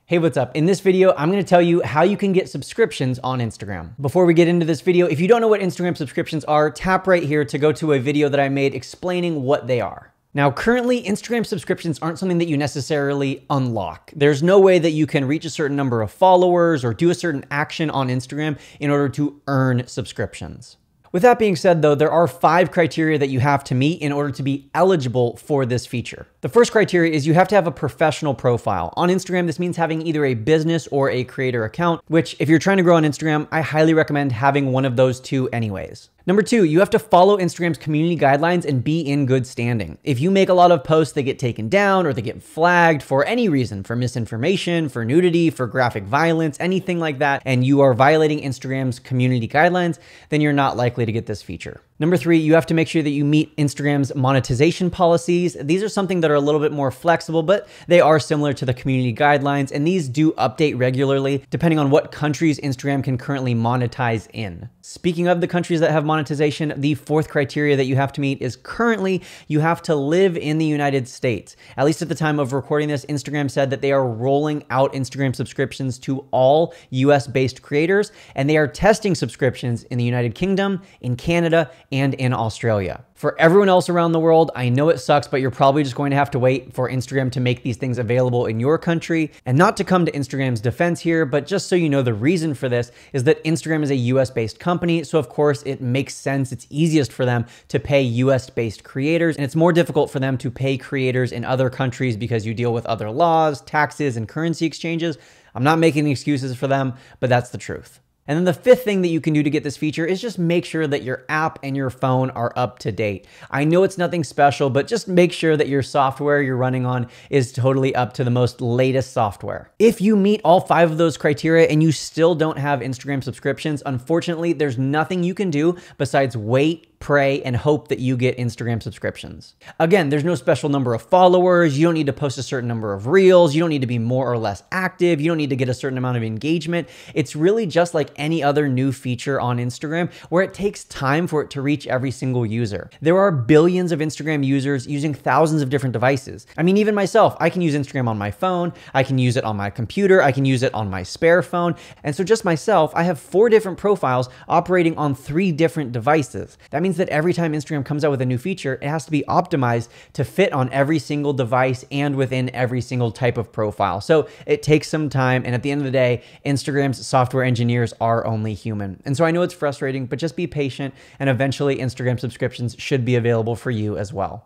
Hey, what's up? In this video, I'm going to tell you how you can get subscriptions on Instagram. Before we get into this video, if you don't know what Instagram subscriptions are, tap right here to go to a video that I made explaining what they are. Now, currently, Instagram subscriptions aren't something that you necessarily unlock. There's no way that you can reach a certain number of followers or do a certain action on Instagram in order to earn subscriptions. With that being said, though, there are 5 criteria that you have to meet in order to be eligible for this feature. The first criteria is you have to have a professional profile. On Instagram, this means having either a business or a creator account, which if you're trying to grow on Instagram, I highly recommend having one of those two anyways. Number 2, you have to follow Instagram's community guidelines and be in good standing. If you make a lot of posts that get taken down or they get flagged for any reason, for misinformation, for nudity, for graphic violence, anything like that, and you are violating Instagram's community guidelines, then you're not likely to get this feature. Number 3, you have to make sure that you meet Instagram's monetization policies. These are something that are a little bit more flexible, but they are similar to the community guidelines, and these do update regularly depending on what countries Instagram can currently monetize in. Speaking of the countries that have monetization, the 4th criteria that you have to meet is currently you have to live in the United States. At least at the time of recording this, Instagram said that they are rolling out Instagram subscriptions to all US-based creators, and they are testing subscriptions in the United Kingdom, in Canada, and in Australia. For everyone else around the world, I know it sucks, but you're probably just going to have to wait for Instagram to make these things available in your country. And not to come to Instagram's defense here, but just so you know, the reason for this is that Instagram is a US-based company. So of course it makes sense. It's easiest for them to pay US-based creators, and it's more difficult for them to pay creators in other countries because you deal with other laws, taxes, and currency exchanges. I'm not making excuses for them, but that's the truth. And then the 5th thing that you can do to get this feature is just make sure that your app and your phone are up to date. I know it's nothing special, but just make sure that your software you're running on is totally up to the most latest software. If you meet all 5 of those criteria and you still don't have Instagram subscriptions, unfortunately, there's nothing you can do besides wait, pray, and hope that you get Instagram subscriptions. Again, there's no special number of followers. You don't need to post a certain number of reels. You don't need to be more or less active. You don't need to get a certain amount of engagement. It's really just like any other new feature on Instagram where it takes time for it to reach every single user. There are billions of Instagram users using thousands of different devices. I mean, even myself, I can use Instagram on my phone. I can use it on my computer. I can use it on my spare phone. And so just myself, I have 4 different profiles operating on 3 different devices. That means that every time Instagram comes out with a new feature, it has to be optimized to fit on every single device and within every single type of profile. So it takes some time. And at the end of the day, Instagram's software engineers are only human. And so I know it's frustrating, but just be patient, and eventually Instagram subscriptions should be available for you as well.